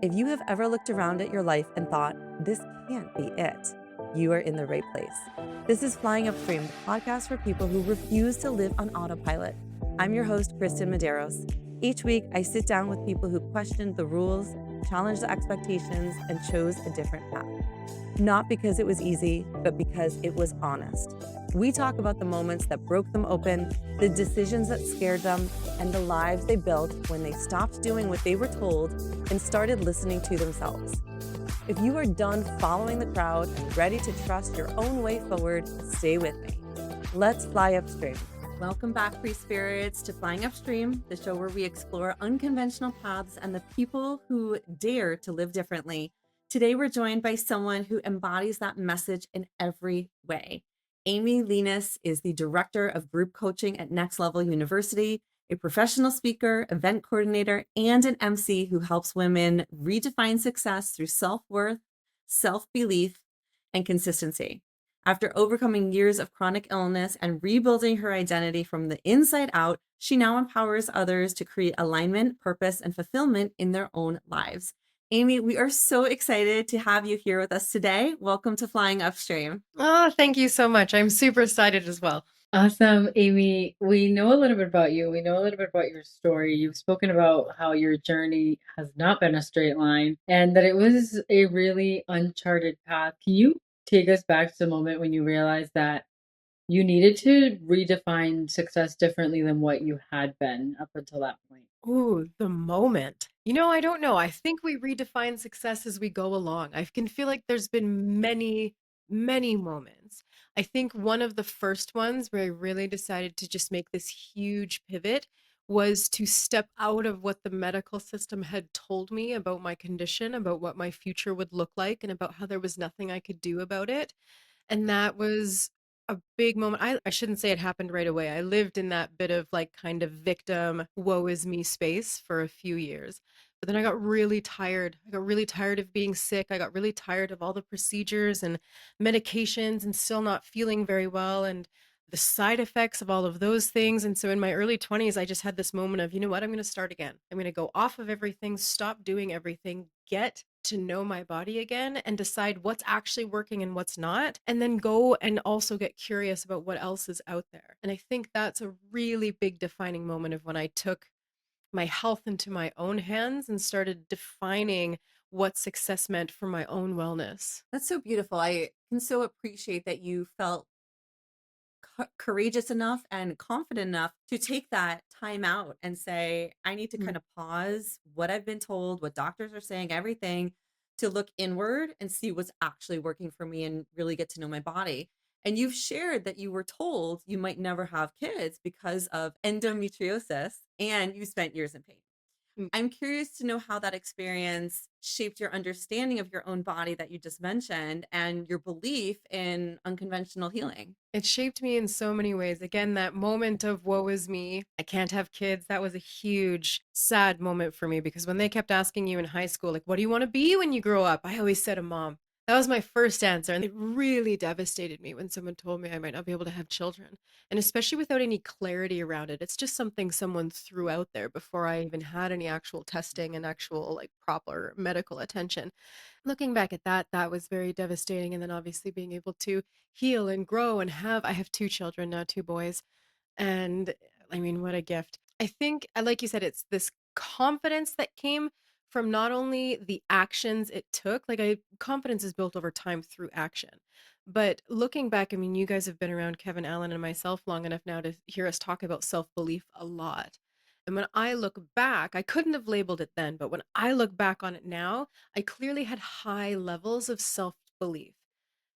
If you have ever looked around at your life and thought, this can't be it, you are in the right place. This is Flying Upstream, the podcast for people who refuse to live on autopilot. I'm your host, Kristin Medeiros. Each week, I sit down with people who questioned the rules, challenged the expectations, and chose a different path. Not because it was easy, but because it was honest. We talk about the moments that broke them open, the decisions that scared them, and the lives they built when they stopped doing what they were told and started listening to themselves. If you are done following the crowd and ready to trust your own way forward, stay with me. Let's fly upstream. Welcome back, free spirits, to Flying Upstream, the show where we explore unconventional paths and the people who dare to live differently. Today, we're joined by someone who embodies that message in every way. Amy Lenius is the director of group coaching at Next Level University, a professional speaker, event coordinator, and an MC who helps women redefine success through self-worth, self-belief, and consistency. After overcoming years of chronic illness and rebuilding her identity from the inside out, she now empowers others to create alignment, purpose, and fulfillment in their own lives. Amy, we are so excited to have you here with us today. Welcome to Flying Upstream. Oh, thank you so much. I'm super excited as well. Awesome, Amy. We know a little bit about you. We know a little bit about your story. You've spoken about how your journey has not been a straight line and that it was a really uncharted path. Can you take us back to the moment when you realized that you needed to redefine success differently than what you had been up until that point? Ooh, the moment. I don't know. I think we redefine success as we go along. I can feel like there's been many, many moments. I think one of the first ones where I really decided to just make this huge pivot was to step out of what the medical system had told me about my condition, about what my future would look like, and about how there was nothing I could do about it. And that was a big moment. I shouldn't say it happened right away. I lived in that bit of like kind of victim, woe is me space for a few years. But then I got really tired. I got really tired of being sick. I got really tired of all the procedures and medications and still not feeling very well and the side effects of all of those things. And so in my early 20s, I just had this moment of, you know what, I'm going to start again. I'm going to go off of everything, stop doing everything, get to know my body again and decide what's actually working and what's not, and then go and also get curious about what else is out there. And I think that's a really big defining moment of when I took my health into my own hands and started defining what success meant for my own wellness. That's so beautiful. I can so appreciate that you felt courageous enough and confident enough to take that time out and say, I need to Mm. kind of pause what I've been told, what doctors are saying, everything, to look inward and see what's actually working for me and really get to know my body. And you've shared that you were told you might never have kids because of endometriosis and you spent years in pain. Mm. I'm curious to know how that experience shaped your understanding of your own body that you just mentioned and your belief in unconventional healing. It shaped me in so many ways. Again, that moment of woe is me, I can't have kids, that was a huge, sad moment for me because when they kept asking you in high school, like, what do you want to be when you grow up? I always said a mom. That was my first answer. And it really devastated me when someone told me I might not be able to have children. And especially without any clarity around it. It's just something someone threw out there before I even had any actual testing and actual, like, proper medical attention. Looking back at that, that was very devastating. And then obviously being able to heal and grow and I have two children now, two boys. And I mean, what a gift. I think, like you said, it's this confidence that came from not only the actions it took, confidence is built over time through action. But looking back, I mean, you guys have been around Kevin Allen and myself long enough now to hear us talk about self belief a lot. And when I look back, I couldn't have labeled it then, but when I look back on it now, I clearly had high levels of self belief.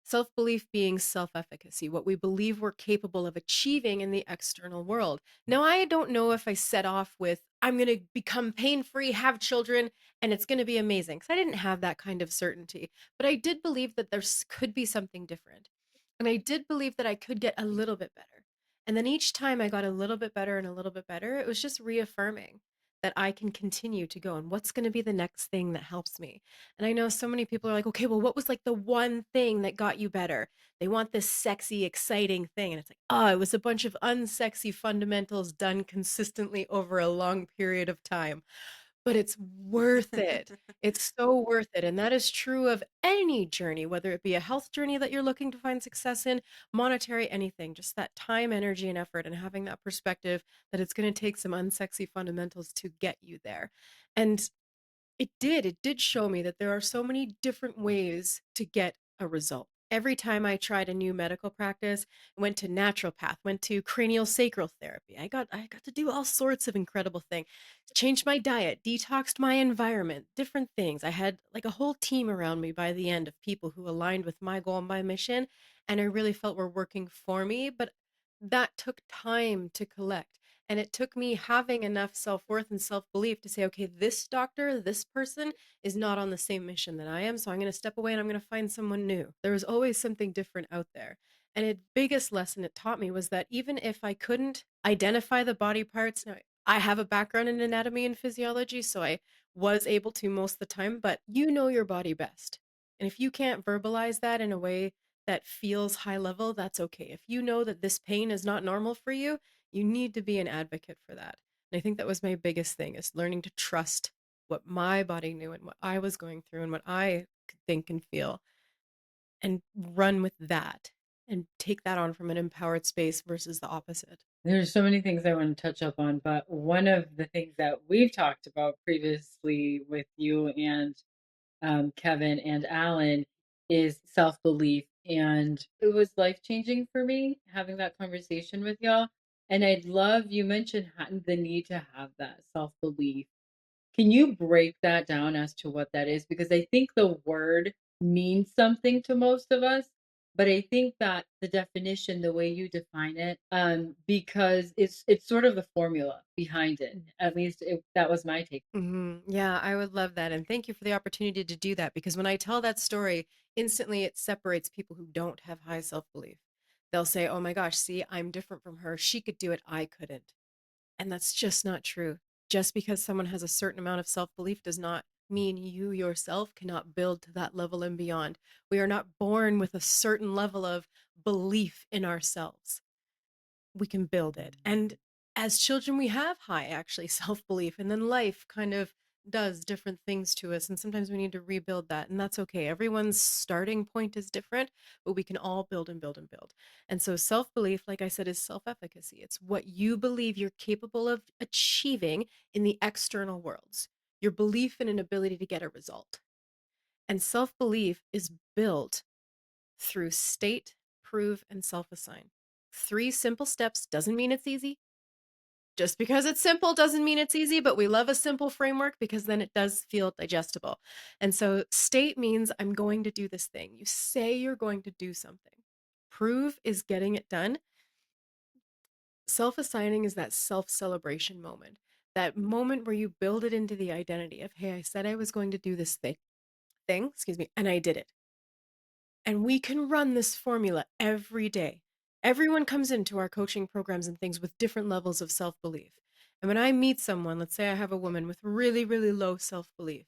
Self belief being self efficacy, what we believe we're capable of achieving in the external world. Now, I don't know if I set off with, I'm going to become pain free, have children, and it's going to be amazing, because I didn't have that kind of certainty. But I did believe that could be something different. And I did believe that I could get a little bit better. And then each time I got a little bit better and a little bit better, it was just reaffirming that I can continue to go and what's going to be the next thing that helps me. And I know so many people are like, okay, well, what was like the one thing that got you better? They want this sexy, exciting thing. And it's like, oh, it was a bunch of unsexy fundamentals done consistently over a long period of time. but it's worth it. It's so worth it. And that is true of any journey, whether it be a health journey that you're looking to find success in, monetary, anything, just that time, energy, and effort, and having that perspective that it's going to take some unsexy fundamentals to get you there. And it did show me that there are so many different ways to get a result. Every time I tried a new medical practice, went to naturopath, went to cranial sacral therapy. I got to do all sorts of incredible things. Changed my diet, detoxed my environment, different things. I had like a whole team around me by the end of people who aligned with my goal and my mission, and I really felt were working for me, but that took time to collect. And it took me having enough self worth and self belief to say, okay, this doctor, this person is not on the same mission that I am. So I'm going to step away and I'm going to find someone new. There was always something different out there. And the biggest lesson it taught me was that even if I couldn't identify the body parts, now I have a background in anatomy and physiology, so I was able to most of the time, but you know your body best. And if you can't verbalize that in a way that feels high level, that's okay. If you know that this pain is not normal for you, you need to be an advocate for that. And I think that was my biggest thing, is learning to trust what my body knew and what I was going through and what I could think and feel, and run with that and take that on from an empowered space versus the opposite. There's so many things I want to touch up on, but one of the things that we've talked about previously with you and Kevin and Alan is self belief. And it was life changing for me having that conversation with y'all. And I'd love, you mentioned the need to have that self belief. Can you break that down as to what that is? Because I think the word means something to most of us, but I think that the definition, the way you define it, because it's sort of the formula behind it. At least that was my take. Yeah, I would love that. And thank you for the opportunity to do that, because when I tell that story, instantly it separates people who don't have high self belief. They'll say, oh my gosh, see, I'm different from her. She could do it. I couldn't. And that's just not true. Just because someone has a certain amount of self belief does not mean you yourself cannot build to that level and beyond. We are not born with a certain level of belief in ourselves. We can build it. And as children, we have high, actually, self belief. And then life kind of does different things to us. And sometimes we need to rebuild that. And that's okay. Everyone's starting point is different, but we can all build and build and build. And so self belief, like I said, is self efficacy. It's what you believe you're capable of achieving in the external worlds, your belief in an ability to get a result. And self belief is built through state, prove, and self assign. 3 simple steps. Doesn't mean it's easy. Just because it's simple doesn't mean it's easy, but we love a simple framework because then it does feel digestible. And so state means I'm going to do this thing. You say you're going to do something. Prove is getting it done. Self assigning is that self celebration moment, that moment where you build it into the identity of, hey, I said I was going to do this excuse me, and I did it. And we can run this formula every day. Everyone comes into our coaching programs and things with different levels of self belief. And when I meet someone, let's say I have a woman with really, really low self belief,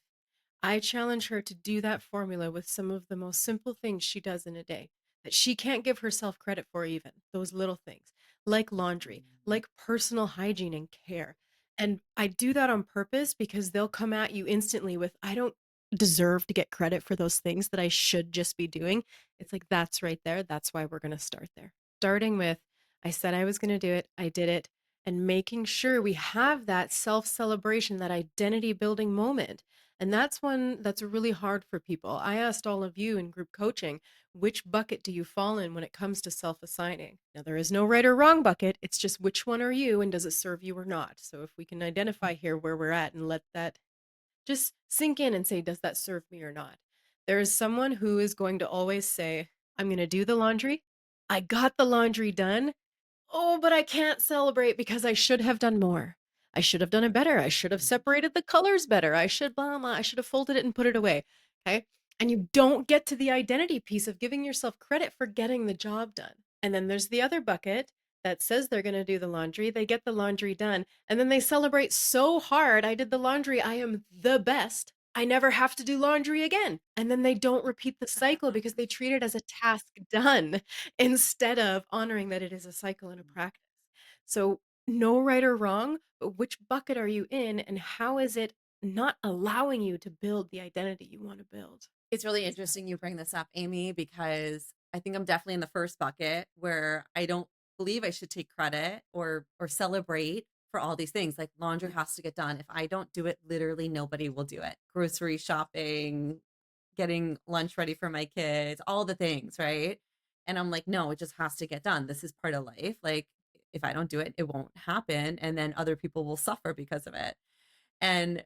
I challenge her to do that formula with some of the most simple things she does in a day that she can't give herself credit for, even those little things like laundry, like personal hygiene and care. And I do that on purpose because they'll come at you instantly with, I don't deserve to get credit for those things that I should just be doing. It's like, that's right there. That's why we're going to start there. Starting with, I said I was going to do it, I did it, and making sure we have that self celebration, that identity building moment. And that's one that's really hard for people. I asked all of you in group coaching, which bucket do you fall in when it comes to self assigning? Now, there is no right or wrong bucket. It's just which one are you and does it serve you or not? So if we can identify here where we're at and let that just sink in and say, does that serve me or not? There is someone who is going to always say, I'm going to do the laundry. I got the laundry done. Oh, but I can't celebrate because I should have done more. I should have done it better. I should have separated the colors better. I should blah, blah. I should have folded it and put it away. Okay. And you don't get to the identity piece of giving yourself credit for getting the job done. And then there's the other bucket that says they're going to do the laundry. They get the laundry done. And then they celebrate so hard. I did the laundry. I am the best. I never have to do laundry again. And then they don't repeat the cycle because they treat it as a task done instead of honoring that it is a cycle and a practice. So, no right or wrong, but which bucket are you in, and how is it not allowing you to build the identity you want to build. It's really interesting you bring this up, Amy, because I think I'm definitely in the first bucket where I don't believe I should take credit or celebrate for all these things. Like laundry has to get done. If I don't do it, literally nobody will do it. Grocery shopping, getting lunch ready for my kids, all the things, right? And I'm like, no, it just has to get done. This is part of life. Like if I don't do it, it won't happen. And then other people will suffer because of it. And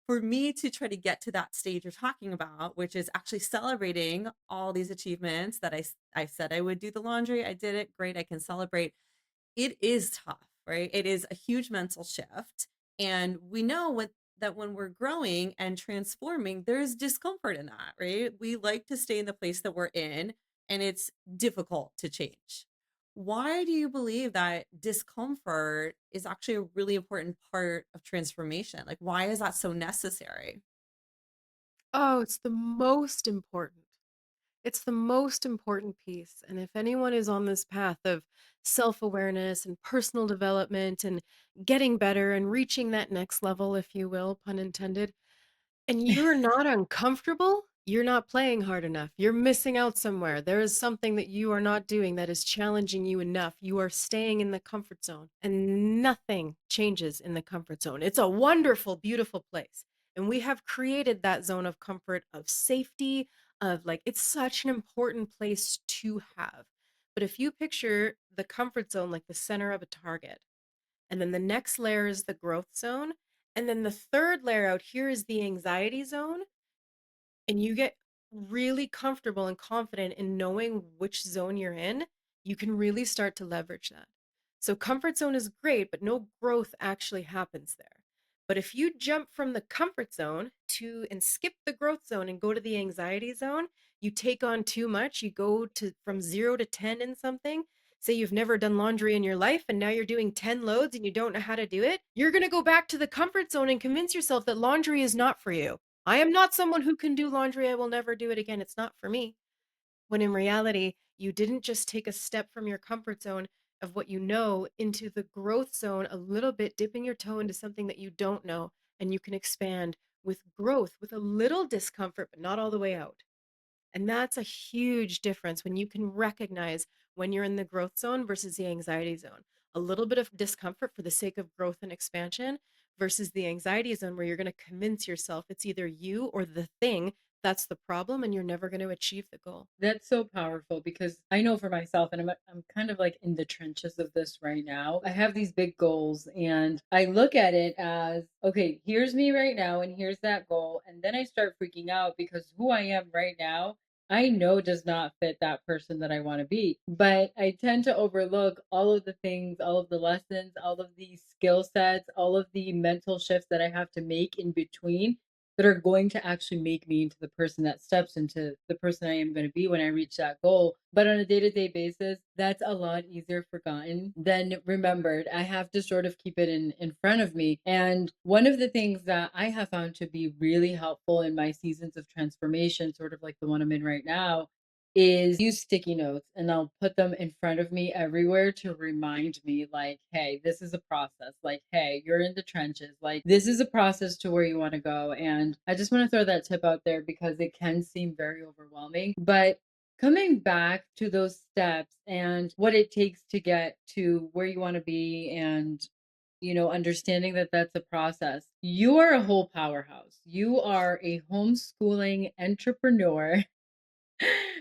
for me to try to get to that stage you're talking about, which is actually celebrating all these achievements that I said I would do the laundry, I did it, great, I can celebrate. It is tough, right? It is a huge mental shift. And we know that when we're growing and transforming, there's discomfort in that, right? We like to stay in the place that we're in, and it's difficult to change. Why do you believe that discomfort is actually a really important part of transformation? Like, why is that so necessary? Oh, it's the most important. It's the most important piece. And if anyone is on this path of self awareness and personal development and getting better and reaching that next level, if you will, pun intended, and you're not uncomfortable, you're not playing hard enough. You're missing out somewhere. There is something that you are not doing that is challenging you enough. You are staying in the comfort zone, and nothing changes in the comfort zone. It's a wonderful, beautiful place. And we have created that zone of comfort, of safety, of like, it's such an important place to have. But if you picture the comfort zone like the center of a target, and then the next layer is the growth zone. And then the third layer out here is the anxiety zone. And you get really comfortable and confident in knowing which zone you're in, you can really start to leverage that. So, comfort zone is great, but no growth actually happens there. But if you jump from the comfort zone to and skip the growth zone and go to the anxiety zone, you take on too much. You go to from 0 to 10 in something. Say you've never done laundry in your life and now you're doing 10 loads and you don't know how to do it. You're going to go back to the comfort zone and convince yourself that laundry is not for you. I am not someone who can do laundry. I will never do it again. It's not for me. When in reality, you didn't just take a step from your comfort zone of what you know into the growth zone a little bit, dipping your toe into something that you don't know, and you can expand with growth, with a little discomfort, but not all the way out. And that's a huge difference when you can recognize when you're in the growth zone versus the anxiety zone. A little bit of discomfort for the sake of growth and expansion versus the anxiety zone where you're going to convince yourself it's either you or the thing that's the problem and you're never going to achieve the goal. That's so powerful because I know for myself, and I'm kind of like in the trenches of this right now. I have these big goals, and I look at it as, okay, here's me right now, and here's that goal. And then I start freaking out because who I am right now, I know does not fit that person that I want to be. But I tend to overlook all of the things, all of the lessons, all of the skill sets, all of the mental shifts that I have to make in between that are going to actually make me into the person that steps into the person I am going to be when I reach that goal. But on a day to day basis, that's a lot easier forgotten than remembered. I have to sort of keep it in front of me. And one of the things that I have found to be really helpful in my seasons of transformation, sort of like the one I'm in right now, is use sticky notes, and I'll put them in front of me everywhere to remind me, like, hey, this is a process. Like, hey, you're in the trenches. Like, this is a process to where you want to go. And I just want to throw that tip out there because it can seem very overwhelming. But coming back to those steps and what it takes to get to where you want to be, and understanding that that's a process. You are a whole powerhouse. You are a homeschooling entrepreneur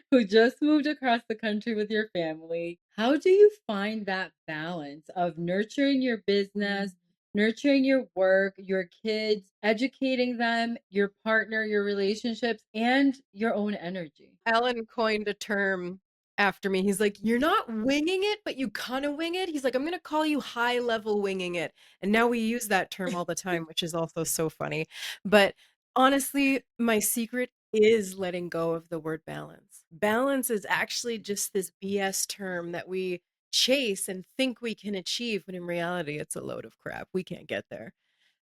who just moved across the country with your family. How do you find that balance of nurturing your business, nurturing your work, your kids, educating them, your partner, your relationships, and your own energy? Alan coined a term after me. He's like, you're not winging it, but you kind of wing it. He's like, I'm going to call you high level winging it. And now we use that term all the time, which is also so funny. But honestly, my secret is letting go of the word balance. Balance is actually just this BS term that we chase and think we can achieve, when in reality, it's a load of crap. We can't get there.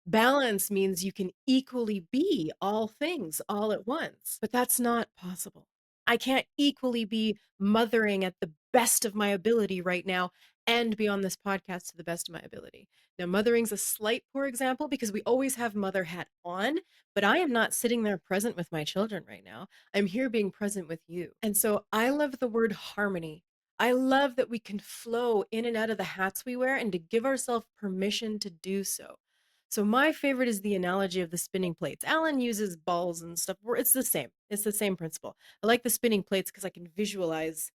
Balance means you can equally be all things all at once, but that's not possible. I can't equally be mothering at the best of my ability right now and be on this podcast to the best of my ability. Now, mothering's a slight poor example because we always have mother hat on, but I am not sitting there present with my children right now. I'm here being present with you. And so I love the word harmony. I love that we can flow in and out of the hats we wear and to give ourselves permission to do so. So my favorite is the analogy of the spinning plates. Alan uses balls and stuff. It's the same. It's the same principle. I like the spinning plates because I can visualize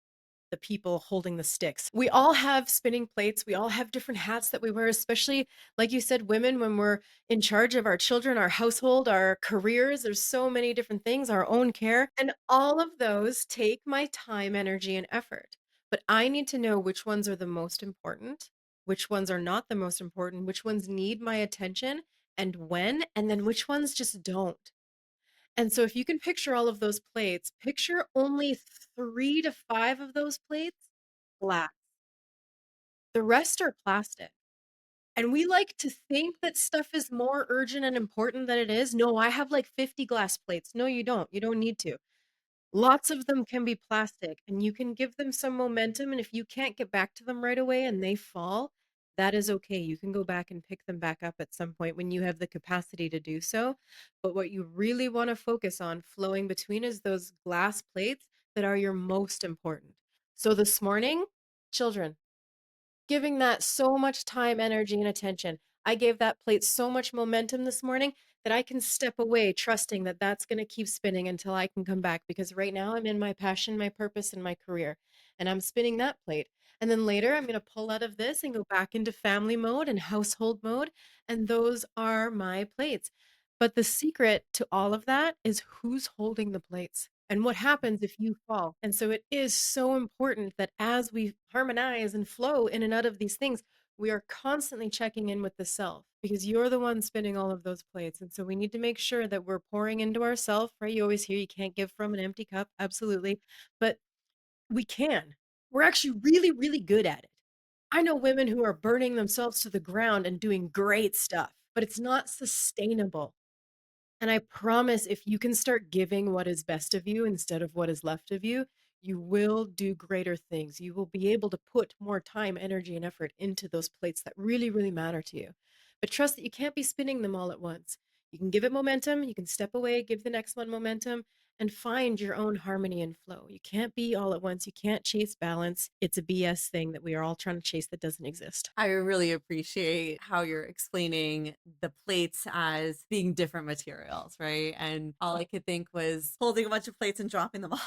the people holding the sticks. We all have spinning plates. We all have different hats that we wear, especially like you said, women, when we're in charge of our children, our household, our careers. There's so many different things, our own care. And all of those take my time, energy, and effort. But I need to know which ones are the most important, which ones are not the most important, which ones need my attention and when, and then which ones just don't. And so if you can picture all of those plates, picture only 3 to 5 of those plates glass. The rest are plastic. And we like to think that stuff is more urgent and important than it is. No, I have like 50 glass plates. No, you don't. You don't need to. Lots of them can be plastic and you can give them some momentum. And if you can't get back to them right away and they fall, that is okay. You can go back and pick them back up at some point when you have the capacity to do so. But what you really want to focus on flowing between is those glass plates that are your most important. So this morning, children, giving that so much time, energy, and attention. I gave that plate so much momentum this morning that I can step away, trusting that that's going to keep spinning until I can come back. Because right now I'm in my passion, my purpose, and my career, and I'm spinning that plate. And then later I'm going to pull out of this and go back into family mode and household mode. And those are my plates. But the secret to all of that is who's holding the plates and what happens if you fall. And so it is so important that as we harmonize and flow in and out of these things, we are constantly checking in with the self because you're the one spinning all of those plates. And so we need to make sure that we're pouring into ourself, right? You always hear you can't give from an empty cup. Absolutely. But we can. We're actually really, really good at it. I know women who are burning themselves to the ground and doing great stuff, but it's not sustainable. And I promise if you can start giving what is best of you instead of what is left of you, you will do greater things. You will be able to put more time, energy, and effort into those plates that really, really matter to you. But trust that you can't be spinning them all at once. You can give it momentum, you can step away, give the next one momentum, and find your own harmony and flow. You can't be all at once. You can't chase balance. It's a BS thing that we are all trying to chase that doesn't exist. I really appreciate how you're explaining the plates as being different materials, right? And all I could think was holding a bunch of plates and dropping them all.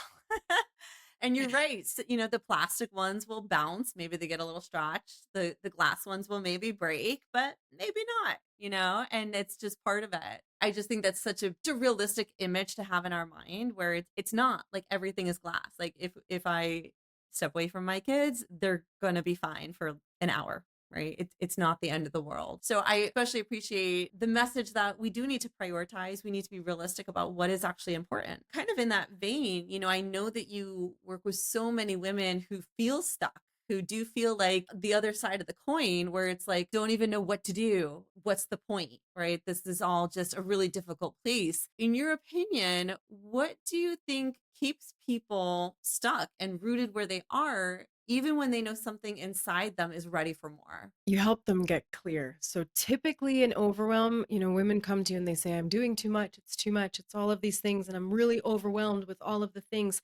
And you're right. So, the plastic ones will bounce. Maybe they get a little stretched. The glass ones will maybe break, but maybe not, and it's just part of it. I just think that's such a realistic image to have in our mind where it's not like everything is glass. Like if I step away from my kids, they're going to be fine for an hour. Right. It's not the end of the world. So I especially appreciate the message that we do need to prioritize. We need to be realistic about what is actually important. Kind of in that vein, I know that you work with so many women who feel stuck, who do feel like the other side of the coin where it's like, don't even know what to do. What's the point, right? This is all just a really difficult place. In your opinion, what do you think keeps people stuck and rooted where they are, even when they know something inside them is ready for more? You help them get clear. So typically in overwhelm, women come to you and they say, I'm doing too much. It's too much. It's all of these things. And I'm really overwhelmed with all of the things.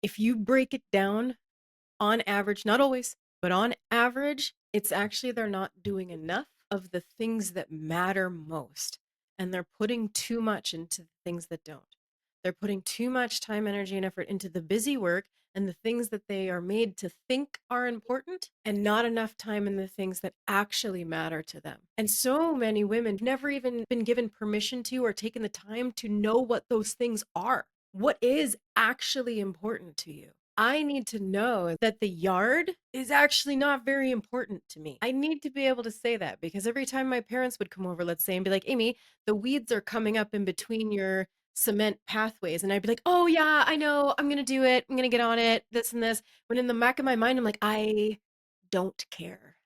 If you break it down, on average, not always, but on average, it's actually they're not doing enough of the things that matter most. And they're putting too much into the things that don't. They're putting too much time, energy, and effort into the busy work and the things that they are made to think are important, and not enough time in the things that actually matter to them. And so many women never even been given permission to or taken the time to know what those things are. What is actually important to you? I need to know that the yard is actually not very important to me. I need to be able to say that because every time my parents would come over, let's say, and be like, Amy, the weeds are coming up in between your cement pathways. And I'd be like, oh yeah, I know, I'm going to do it. I'm going to get on it, this and this. When in the back of my mind, I'm like, I don't care.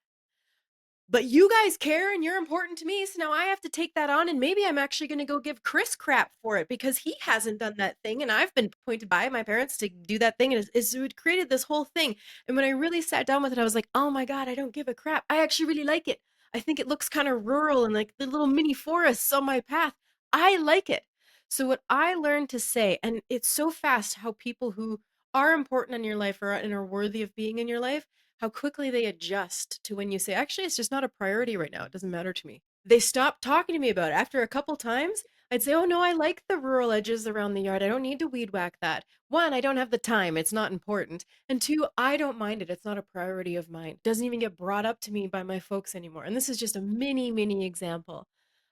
but you guys care and you're important to me. So now I have to take that on. And maybe I'm actually going to go give Chris crap for it because he hasn't done that thing. And I've been appointed by my parents to do that thing. And it created this whole thing. And when I really sat down with it, I was like, oh my God, I don't give a crap. I actually really like it. I think it looks kind of rural and like the little mini forests on my path. I like it. So what I learned to say, and it's so fast how people who are important in your life and are worthy of being in your life, how quickly they adjust to when you say, actually, it's just not a priority right now. It doesn't matter to me. They stop talking to me about it. After a couple times, I'd say, oh no, I like the rural edges around the yard. I don't need to weed whack that. One, I don't have the time. It's not important. And two, I don't mind it. It's not a priority of mine. It doesn't even get brought up to me by my folks anymore. And this is just a mini example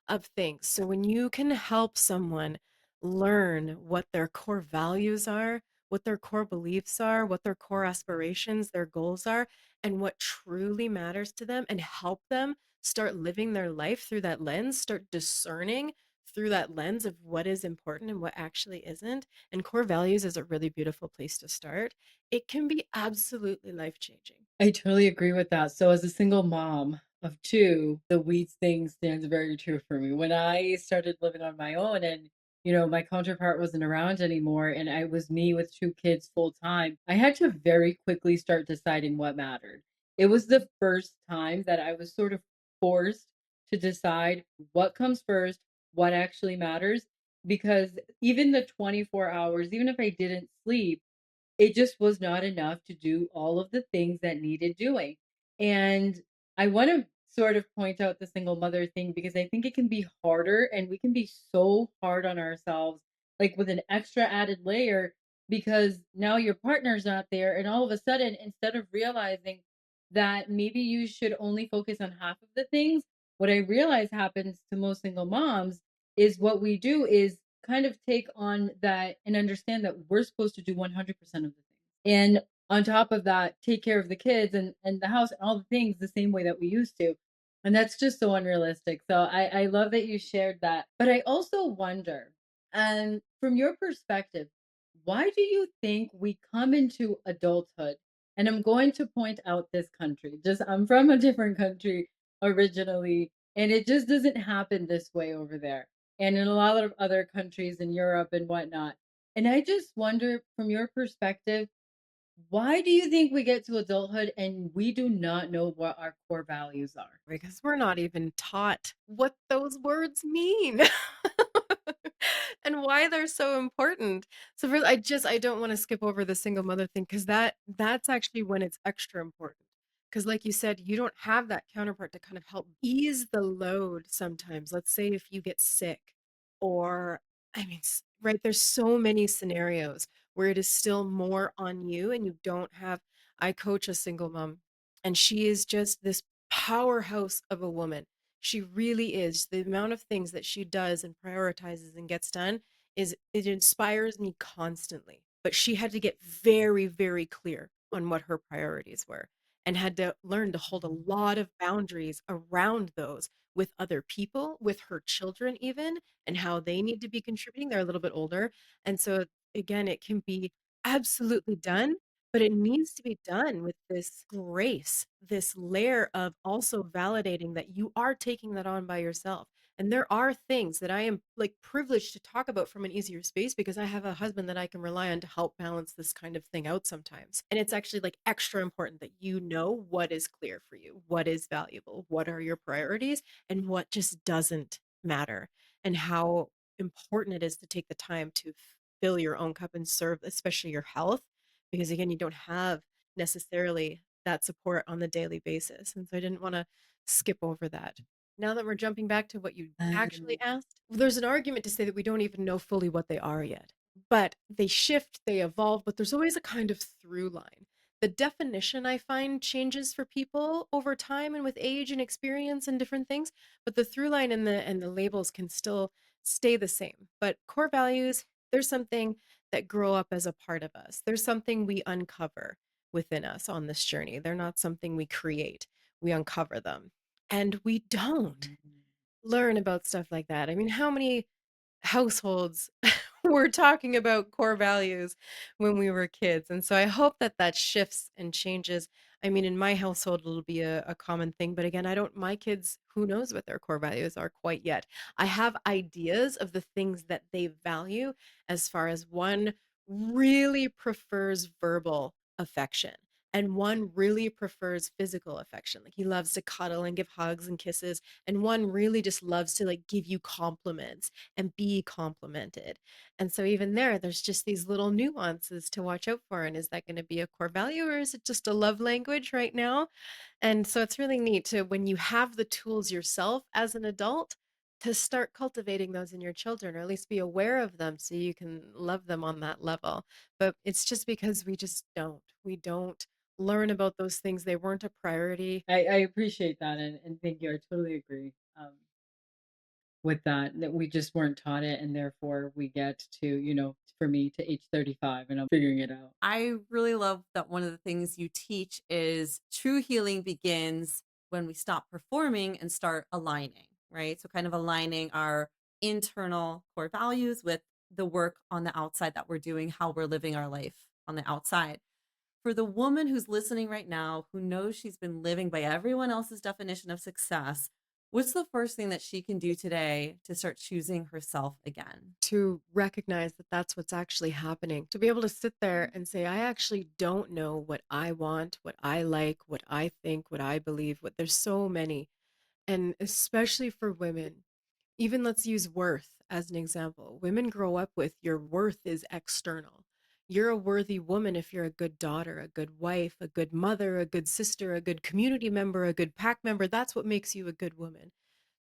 of things. So when you can help someone learn what their core values are, what their core beliefs are, what their core aspirations, their goals are, and what truly matters to them, and help them start living their life through that lens, start discerning through that lens of what is important and what actually isn't. And core values is a really beautiful place to start. It can be absolutely life changing. I totally agree with that. So, as a single mom of two, the weeds thing stands very true for me. When I started living on my own and my counterpart wasn't around anymore, and I was me with two kids full time, I had to very quickly start deciding what mattered. It was the first time that I was sort of forced to decide what comes first, what actually matters, because even the 24 hours, even if I didn't sleep, it just was not enough to do all of the things that needed doing. And I want to sort of point out the single mother thing because I think it can be harder and we can be so hard on ourselves, like with an extra added layer, because now your partner's not there. And all of a sudden, instead of realizing that maybe you should only focus on half of the things, what I realize happens to most single moms is what we do is kind of take on that and understand that we're supposed to do 100% of the things. And on top of that, take care of the kids and the house and all the things the same way that we used to. And that's just so unrealistic. So I love that you shared that. But I also wonder, and from your perspective, why do you think we come into adulthood? And I'm going to point out this country. Just I'm from a different country originally, and it just doesn't happen this way over there and in a lot of other countries in Europe and whatnot. And I just wonder, from your perspective, why do you think we get to adulthood and we do not know what our core values are? Because we're not even taught what those words mean and why they're so important. So first, I don't want to skip over the single mother thing because that's actually when it's extra important. Because like you said, you don't have that counterpart to kind of help ease the load sometimes. Let's say if you get sick or I mean, right, there's so many scenarios where it is still more on you and you don't have I coach a single mom and she is just this powerhouse of a woman. She really is. The amount of things that she does and prioritizes and gets done is it inspires me constantly. But she had to get very clear on what her priorities were and had to learn to hold a lot of boundaries around those with other people, with her children even, and how they need to be contributing. They're a little bit older. And so again, it can be absolutely done, but it needs to be done with this grace, this layer of also validating that you are taking that on by yourself. And there are things that I am like privileged to talk about from an easier space because I have a husband that I can rely on to help balance this kind of thing out sometimes. And it's actually like extra important that you know what is clear for you, what is valuable, what are your priorities, and what just doesn't matter, and how important it is to take the time to fill your own cup and serve, especially your health because again, you don't have necessarily that support on the daily basis. And so I didn't want to skip over that. Now that we're jumping back to what you actually Um, asked, there's an argument to say that we don't even know fully what they are yet. But they shift, they evolve, but there's always a kind of through line. The definition I find changes for people over time and with age and experience and different things, but the through line and the labels can still stay the same. But core values, there's something that grow up as a part of us. There's something we uncover within us on this journey. They're not something we create. We uncover them. And we don't learn about stuff like that. I mean, how many households were talking about core values when we were kids? And so I hope that that shifts and changes. I mean, in my household, it'll be a common thing. But again, my kids, who knows what their core values are quite yet. I have ideas of the things that they value, as far as one really prefers verbal affection and one really prefers physical affection. Like he loves to cuddle and give hugs and kisses. And one really just loves to like give you compliments and be complimented. And so even there's just these little nuances to watch out for. And is that going to be a core value, or is it just a love language right now? And so it's really neat to, when you have the tools yourself as an adult, to start cultivating those in your children, or at least be aware of them so you can love them on that level. But it's just because we don't learn about those things. They weren't a priority. I appreciate that, and thank you. I totally agree with that we just weren't taught it, and therefore we get to, for me, to age 35 and I'm figuring it out. I really love that one of the things you teach is true healing begins when we stop performing and start aligning, right? So, kind of aligning our internal core values with the work on the outside that we're doing, how we're living our life on the outside. For the woman who's listening right now, who knows she's been living by everyone else's definition of success, what's the first thing that she can do today to start choosing herself again? To recognize that that's what's actually happening, to be able to sit there and say, I actually don't know what I want, what I like, what I think, what I believe. What There's so many. And especially for women, even let's use worth as an example. Women grow up with, your worth is external. You're a worthy woman if you're a good daughter, a good wife, a good mother, a good sister, a good community member, a good pack member. That's what makes you a good woman.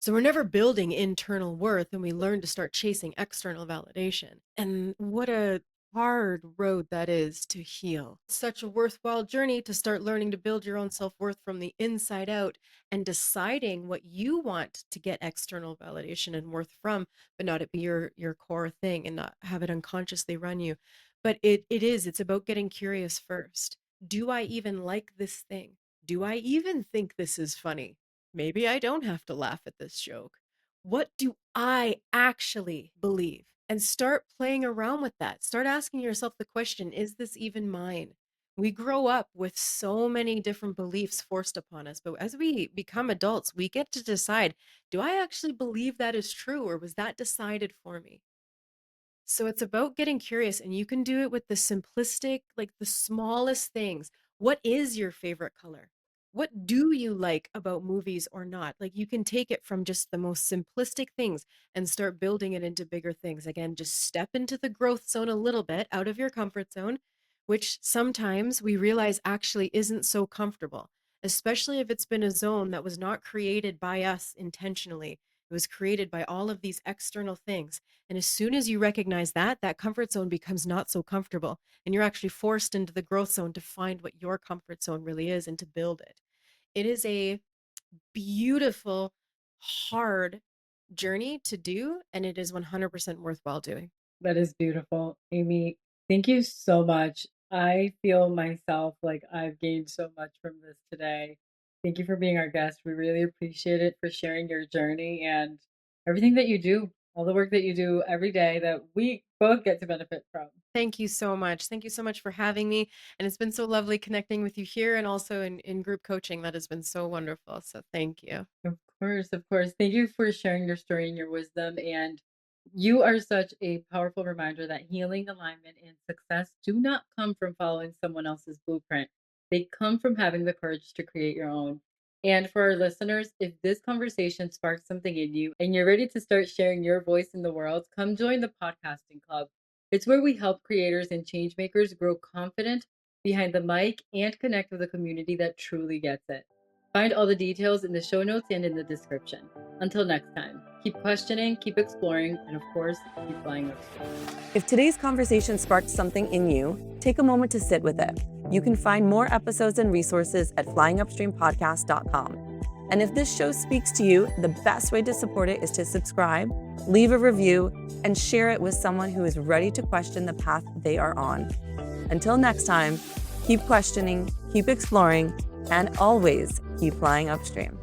So we're never building internal worth, and we learn to start chasing external validation. And what a hard road that is to heal. Such a worthwhile journey to start learning to build your own self-worth from the inside out, and deciding what you want to get external validation and worth from, but not it be your core thing, and not have it unconsciously run you. But it's about getting curious first. Do I even like this thing? Do I even think this is funny? Maybe I don't have to laugh at this joke. What do I actually believe? And start playing around with that. Start asking yourself the question, is this even mine? We grow up with so many different beliefs forced upon us, but as we become adults, we get to decide, do I actually believe that is true, or was that decided for me? So it's about getting curious, and you can do it with the simplistic, like the smallest things. What is your favorite color? What do you like about movies or not? Like, you can take it from just the most simplistic things and start building it into bigger things. Again, just step into the growth zone a little bit, out of your comfort zone, which sometimes we realize actually isn't so comfortable, especially if it's been a zone that was not created by us intentionally. It was created by all of these external things. And as soon as you recognize that, that comfort zone becomes not so comfortable. And you're actually forced into the growth zone to find what your comfort zone really is and to build it. It is a beautiful, hard journey to do, and it is 100% worthwhile doing. That is beautiful. Amy, thank you so much. I feel myself like I've gained so much from this today. Thank you for being our guest. We really appreciate it, for sharing your journey and everything that you do, all the work that you do every day that we both get to benefit from. Thank you so much. Thank you so much for having me. And it's been so lovely connecting with you here, and also in group coaching. That has been so wonderful. So thank you. Of course, of course. Thank you for sharing your story and your wisdom. And you are such a powerful reminder that healing, alignment, and success do not come from following someone else's blueprint. They come from having the courage to create your own. And for our listeners, if this conversation sparks something in you and you're ready to start sharing your voice in the world, come join the podcasting club. It's where we help creators and change makers grow confident behind the mic and connect with a community that truly gets it. Find all the details in the show notes and in the description. Until next time, keep questioning, keep exploring, and of course, keep flying upstream. If today's conversation sparked something in you, take a moment to sit with it. You can find more episodes and resources at flyingupstreampodcast.com. And if this show speaks to you, the best way to support it is to subscribe, leave a review, and share it with someone who is ready to question the path they are on. Until next time, keep questioning, keep exploring, and always keep flying upstream.